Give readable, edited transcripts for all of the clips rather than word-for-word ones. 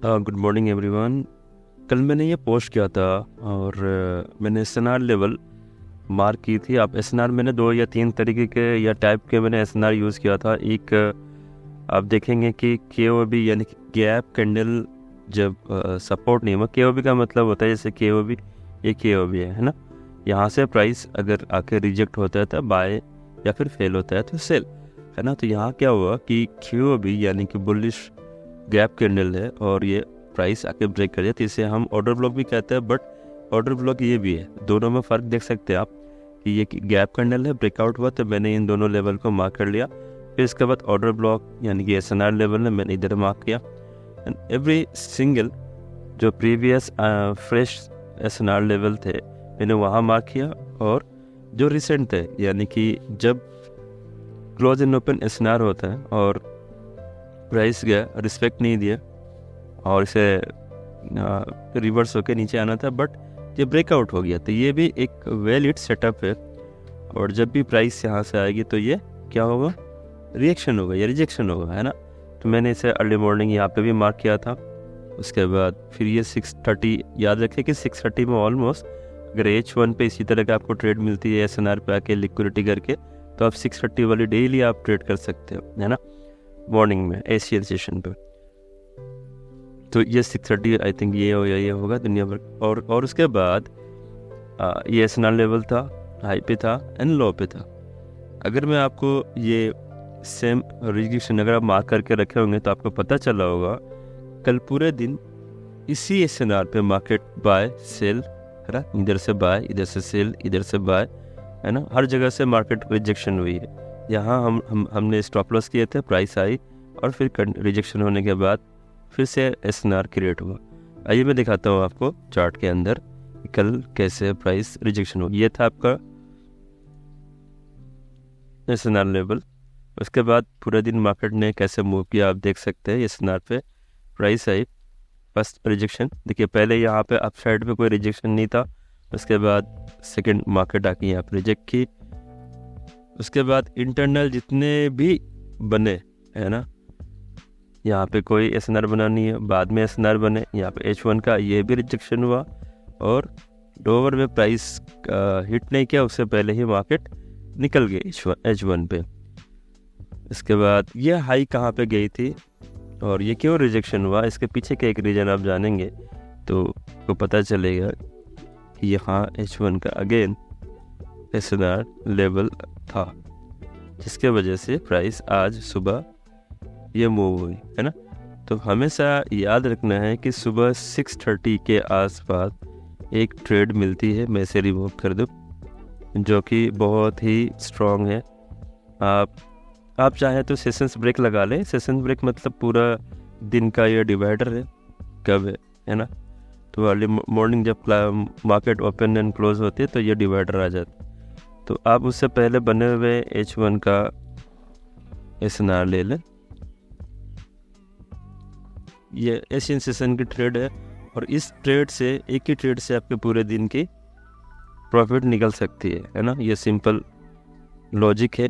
Good morning everyone. कल मैंने ये पोस्ट किया था और मैंने एसएनआर लेवल मार्क की थी। आप एसएनआर मैंने 2 या 3 तरीके के या टाइप के मैंने एसएनआर यूज़ किया था। एक आप देखेंगे कि केओबी यानी कि गैप कैंडल जब सपोर्ट नहीं हुआ। केओबी का मतलब होता है जैसे केओबी, ये केओबी है ना। यहाँ से प्राइस अगर आके रिजेक्ट होता है तो बाय या फिर फेल होता है तो सेल, है ना। तो यहाँ क्या हुआ कि केओबी यानी कि बुलिश गैप कैंडल है और ये प्राइस आके ब्रेक कर दिया, तो इसे हम ऑर्डर ब्लॉक भी कहते हैं। बट ऑर्डर ब्लॉक ये भी है, दोनों में फ़र्क देख सकते हैं आप कि ये गैप कैंडल है, ब्रेकआउट हुआ तो मैंने इन दोनों लेवल को मार्क कर लिया। फिर इसके बाद ऑर्डर ब्लॉक यानी कि एसएनआर लेवल है, मैंने इधर मार्क किया। एंड एवरी सिंगल जो प्रीवियस फ्रेश एसएनआर लेवल थे मैंने वहाँ मार्क किया, और जो रिसेंट थे यानी कि जब क्लोज एंड ओपन एसएनआर होता है और प्राइस गया रिस्पेक्ट नहीं दिया और इसे रिवर्स होके नीचे आना था, बट ये ब्रेकआउट हो गया, तो ये भी एक वैलिड सेटअप है। और जब भी प्राइस यहाँ से आएगी तो ये क्या होगा, रिएक्शन होगा या रिजेक्शन होगा, है ना। तो मैंने इसे अर्ली मॉर्निंग यहाँ पे भी मार्क किया था। उसके बाद फिर ये 6:30, याद रखें कि 6:30 में ऑलमोस्ट अगर H1 पे इसी तरह का आपको ट्रेड मिलती है एसएनआर पे आके लिक्विडिटी करके, तो आप 6:30 वाली डेली आप ट्रेड कर सकते हो, है ना, मॉर्निंग में एशियन सेशन पे। तो ये 6:30 आई थिंक ये होगा दुनिया भर। और उसके बाद ये एसएनआर लेवल था, हाई पे था एंड लो पे था। अगर मैं आपको ये सेम रिजेक्शन अगर आप मार्क करके रखे होंगे तो आपको पता चला होगा कल पूरे दिन इसी एसएनआर पे मार्केट बाय सेल, है ना, इधर से बाय, इधर से सेल, इधर से बाय, है ना, हर जगह से मार्केट रिजेक्शन हुई है। यहाँ हमने स्टॉप लॉस किए थे, प्राइस आई और फिर रिजेक्शन होने के बाद फिर से एसएनआर क्रिएट हुआ। आइए मैं दिखाता हूँ आपको चार्ट के अंदर कल कैसे प्राइस रिजेक्शन हुआ। ये था आपका एसएनआर लेवल। उसके बाद पूरे दिन मार्केट ने कैसे मूव किया आप देख सकते हैं। एसएनआर पे प्राइस आई, फर्स्ट रिजेक्शन देखिए, पहले यहाँ पे अप साइड पे कोई रिजेक्शन नहीं था। उसके बाद सेकंड मार्केट आके यहाँ पे रिजेक्ट की। उसके बाद इंटरनल जितने भी बने, है ना, यहाँ पे कोई एसएनआर बना नहीं है, बाद में एसएनआर बने। यहाँ पे H1 का ये भी रिजेक्शन हुआ और डोवर में प्राइस हिट नहीं किया, उससे पहले ही मार्केट निकल गई H1 पे। इसके बाद ये हाई कहाँ पे गई थी और ये क्यों रिजेक्शन हुआ, इसके पीछे का एक रीज़न आप जानेंगे तो आपको पता चलेगा कि यहाँ H1 का अगेन एसएनआर लेवल था, जिसके वजह से प्राइस आज सुबह ये मूव हुई, है ना। तो हमेशा याद रखना है कि सुबह 6:30 के आसपास एक ट्रेड मिलती है, मैं इसे रिमूव कर दूँ, जो कि बहुत ही स्ट्रॉन्ग है। आप चाहे तो सेशंस ब्रेक लगा लें। सेशन ब्रेक मतलब पूरा दिन का ये डिवाइडर है कब है ना। तो अर्ली मॉर्निंग जब मार्केट ओपन एंड क्लोज होती है तो ये डिवाइडर आ जाता है, तो आप उससे पहले बने हुए H1 का एसएनआर ले लें। ये एशियन सेशन की ट्रेड है और इस ट्रेड से, एक ही ट्रेड से आपके पूरे दिन की प्रॉफिट निकल सकती है ना। ये सिंपल लॉजिक है।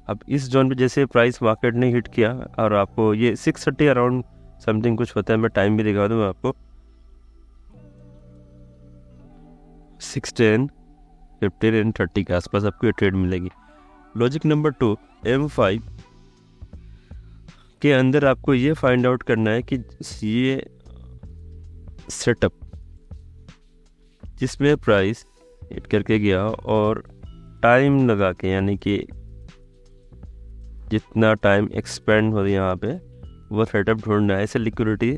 अब इस जोन पे जैसे प्राइस मार्केट ने हिट किया और आपको ये 6:30 अराउंड समथिंग कुछ होता है, मैं टाइम भी दिखा दूँ आपको, 6:10, 15 एंड 30 के आसपास आपको ये ट्रेड मिलेगी। लॉजिक नंबर 2, M5 के अंदर आपको ये फाइंड आउट करना है कि ये सेटअप जिसमें प्राइस हिट करके गया और टाइम लगा के, यानी कि जितना टाइम एक्सपेंड हो यहाँ पे वो सेटअप ढूंढना है। इसे लिक्विडिटी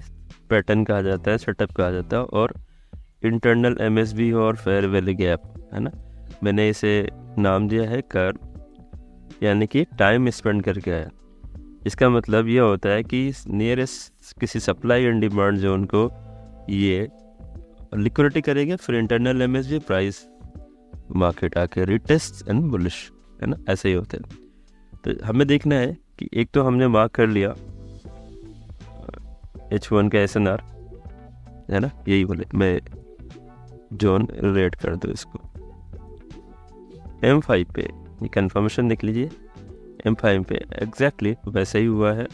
पैटर्न कहा जाता है, सेटअप कहा जाता है, और इंटरनल MSB और फेयर वैल्यू गैप, है ना। मैंने इसे नाम दिया है कर्व, यानी कि टाइम स्पेंड करके आया। इसका मतलब ये होता है कि नियरेस्ट किसी सप्लाई एंड डिमांड जोन को ये लिक्विडिटी करेगा, फिर इंटरनल MSB प्राइस मार्केट आके रिटेस्ट एंड बुलिश, है ना, ऐसे ही होते हैं। तो हमें देखना है कि एक तो हमने मार्क कर लिया H1 का एसएनआर, है ना, यही बोले मैं जोन रेट कर दूँ इसको। M5 पे ये कंफर्मेशन देख लीजिए, M5 पे एग्जैक्टली वैसे ही हुआ है।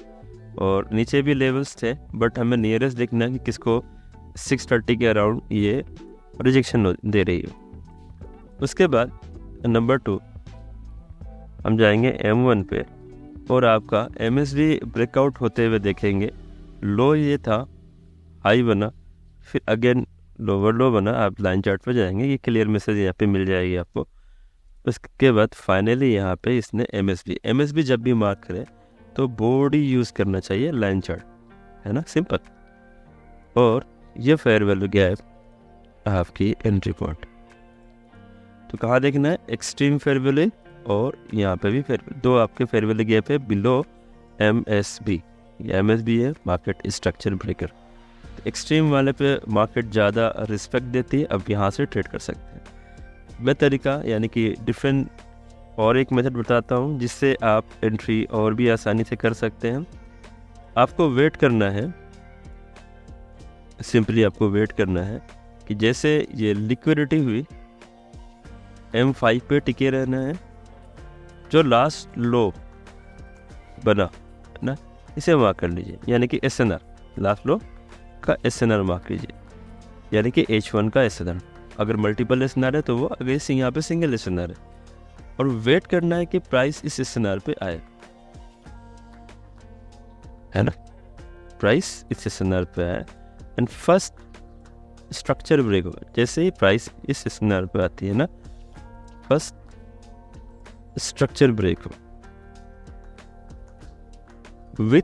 और नीचे भी लेवल्स थे, बट हमें नियरेस्ट देखना है कि किसको 630 के अराउंड ये रिजेक्शन दे रही है। उसके बाद नंबर 2 हम जाएंगे M1 पे और आपका MSB ब्रेकआउट होते हुए देखेंगे। लो ये था, हाई बना, फिर अगेन लोअर लो बना। आप लाइन चार्ट पे जाएंगे, ये क्लियर मैसेज यहाँ पे मिल जाएगी आपको। उसके बाद फाइनली यहाँ पे इसने MSB जब भी मार्क करे तो बॉडी यूज़ करना चाहिए लाइन चार्ट, है ना, सिंपल। और ये फेयर वैल्यू गैप आपकी एंट्री पॉइंट। तो कहाँ देखना है, एक्सट्रीम फेयर वैल्यू और यहाँ पे भी दो आपके फेयर वैल्यू गैप है बिलो MSB। ये MSB है मार्केट स्ट्रक्चर ब्रेकर। एक्सट्रीम वाले पे मार्केट ज़्यादा रिस्पेक्ट देती है, अब यहाँ से ट्रेड कर सकते हैं। मैं तरीका यानी कि डिफरेंट और एक मेथड बताता हूँ जिससे आप एंट्री और भी आसानी से कर सकते हैं। आपको वेट करना है, सिंपली आपको वेट करना है कि जैसे ये लिक्विडिटी हुई M5 पे टिके रहना है। जो लास्ट लो बना ना, इसे मार्क कर लीजिए, यानी कि SNR, लास्ट लो का SNR मार्क लीजिए, यानी कि H1 का SNR। अगर मल्टीपल SNR है तो वो अगर यहाँ पे सिंगल SNR है, और वेट करना है कि प्राइस इस SNR पे आए, है ना, प्राइस इस SNR पे आए एंड फर्स्ट स्ट्रक्चर ब्रेक होगा। जैसे ही प्राइस इस SNR पे आती है ना, फर्स्ट स्ट्रक्चर ब्रेक हो विथ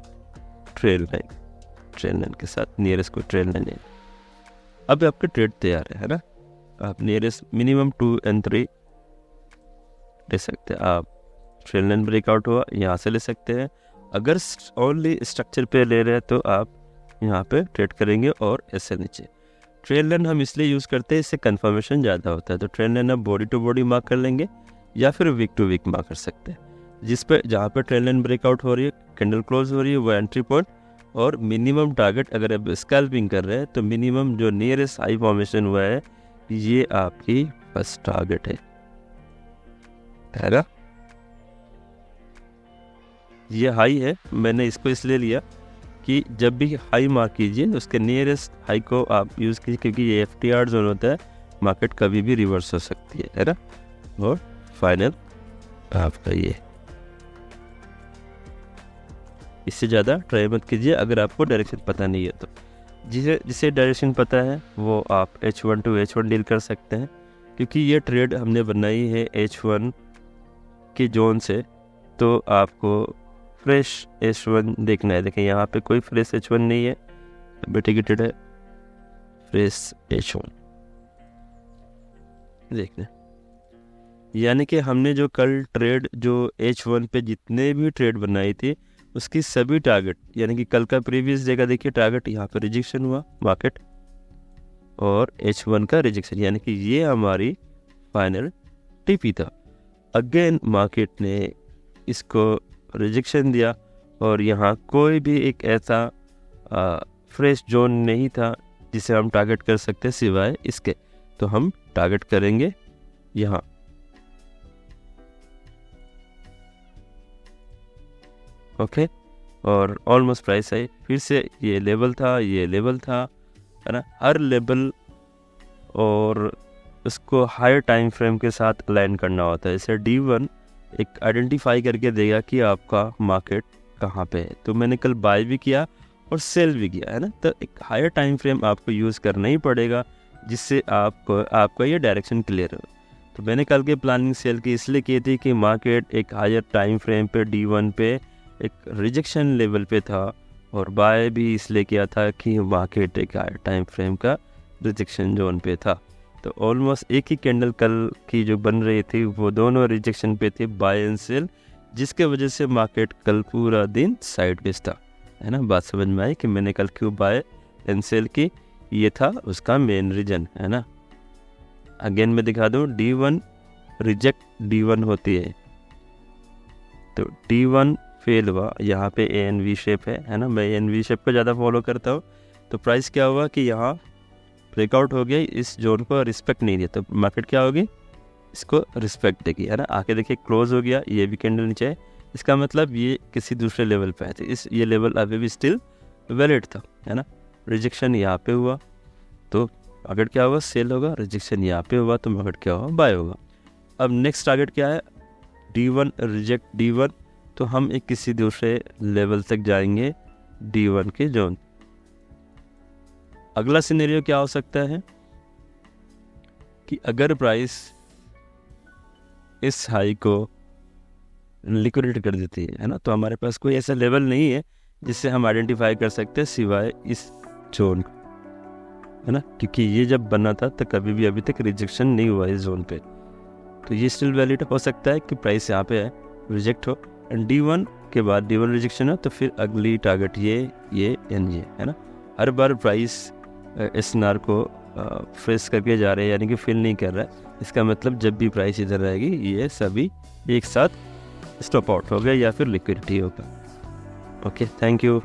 ट्रेल लाइन के साथ, नियरेस्ट को ट्रेल लाइन है। अब आपके ट्रेड तैयार है ना। आप नियरेस्ट मिनिमम 2 और 3 ले सकते हैं। आप ट्रेल लाइन ब्रेकआउट हुआ यहाँ से ले सकते हैं। अगर ओनली स्ट्रक्चर पे ले रहे हैं तो आप यहाँ पे ट्रेड करेंगे और ऐसे नीचे। ट्रेल लाइन हम इसलिए यूज़ करते हैं, इससे कंफर्मेशन ज़्यादा होता है। तो ट्रेल लाइन आप बॉडी टू बॉडी मार्क कर लेंगे या फिर वीक टू वीक मार्क कर सकते हैं। जहाँ पे ट्रेल लाइन ब्रेकआउट हो रही है, कैंडल क्लोज हो रही है, वो एंट्री पॉइंट। और मिनिमम टारगेट अगर आप स्कैल्पिंग कर रहे हैं तो मिनिमम जो नियरेस्ट हाई फॉर्मेशन हुआ है ये आपकी फर्स्ट टारगेट है ना। ये हाई है, मैंने इसको इसलिए लिया कि जब भी हाई मार्क कीजिए उसके नियरेस्ट हाई को आप यूज़ कीजिए, क्योंकि ये FTR जोन होता है, मार्केट कभी भी रिवर्स हो सकती है ना। और फाइनल आपका ये, इससे ज़्यादा ट्राई मत कीजिए अगर आपको डायरेक्शन पता नहीं है तो। जिसे डायरेक्शन पता है वो आप H1 to H1 डील कर सकते हैं, क्योंकि ये ट्रेड हमने बनाई है H1 के जोन से, तो आपको फ्रेश H1 देखना है। देखें यहाँ पे कोई फ्रेश H1 नहीं है, टिकटेड है फ्रेश H1 देखना। यानी कि हमने जो कल ट्रेड जो H1 पे जितने भी ट्रेड बनाई थी उसकी सभी टारगेट, यानी कि कल का प्रीवियस डे का देखिए टारगेट, यहाँ पे रिजेक्शन हुआ मार्केट और H1 का रिजेक्शन, यानी कि ये हमारी फाइनल टीपी था। अगेन मार्केट ने इसको रिजेक्शन दिया और यहाँ कोई भी एक ऐसा फ्रेश जोन नहीं था जिसे हम टारगेट कर सकते सिवाय इसके। तो हम टारगेट करेंगे यहाँ, ओके। और ऑलमोस्ट प्राइस आई, फिर से ये लेवल था, ये लेवल था, है ना। हर लेवल और उसको हायर टाइम फ्रेम के साथ अलाइन करना होता है। जैसे D1 एक आइडेंटिफाई करके देगा कि आपका मार्केट कहाँ पे है। तो मैंने कल बाय भी किया और सेल भी किया, है ना। तो एक हायर टाइम फ्रेम आपको यूज़ करना ही पड़ेगा जिससे आपका ये डायरेक्शन क्लियर हो। तो मैंने कल के प्लानिंग सेल की इसलिए की थी कि मार्केट एक हायर टाइम फ्रेम पे D1 पे एक रिजेक्शन लेवल पे था, और बाय भी इसलिए किया था कि मार्केट एक हायर टाइम फ्रेम का रिजेक्शन जोन पे था। तो ऑलमोस्ट एक ही कैंडल कल की जो बन रही थी वो दोनों रिजेक्शन पे थे, बाय एंड सेल, जिसके वजह से मार्केट कल पूरा दिन साइडवेज था, है ना। बात समझ में आई कि मैंने कल क्यों बाय एंड सेल की, ये था उसका मेन रीजन, है ना। अगेन मैं दिखा दूँ, D1 रिजेक्ट D1 होती है, तो D1 फेल हुआ, यहाँ पे ANV शेप है ना। मैं ANV शेप को ज़्यादा फॉलो करता हूँ। तो प्राइस क्या हुआ कि यहाँ ब्रेकआउट हो गया, इस जोन को रिस्पेक्ट नहीं दिया, तो मार्केट क्या होगी, इसको रिस्पेक्ट देगी, है ना। आके देखिए क्लोज हो गया, ये भी कैंडल नीचे है, इसका मतलब ये किसी दूसरे लेवल पे है, तो ये लेवल अभी भी स्टिल वैलिड था, है ना। रिजेक्शन यहाँ पे हुआ तो टारगेट क्या होगा, सेल होगा। रिजेक्शन यहाँ पे हुआ तो टारगेट क्या होगा, बाय होगा। अब नेक्स्ट टारगेट क्या है, D1 रिजेक्ट D1, तो हम एक किसी दूसरे लेवल तक जाएंगे D1 के जोन। अगला सिनेरियो क्या हो सकता है कि अगर प्राइस इस हाई को लिक्विडेट कर देती है ना, तो हमारे पास कोई ऐसा लेवल नहीं है जिससे हम आइडेंटिफाई कर सकते हैं सिवाय इस जोन को, है ना, क्योंकि ये जब बना था तो कभी भी अभी तक रिजेक्शन नहीं हुआ इस जोन पे। तो ये स्टिल वैलिड हो सकता है कि प्राइस यहाँ पे है, रिजेक्ट हो, एंड D1 के बाद D1 रिजेक्शन हो तो फिर अगली टारगेट ये एंड ये, है ना। हर बार प्राइस SNR को फेस करके जा रहे हैं, यानी कि फिल नहीं कर रहा है। इसका मतलब जब भी प्राइस इधर रहेगी ये सभी एक साथ स्टॉप आउट हो गए या फिर लिक्विडिटी होगा। Okay, thank you.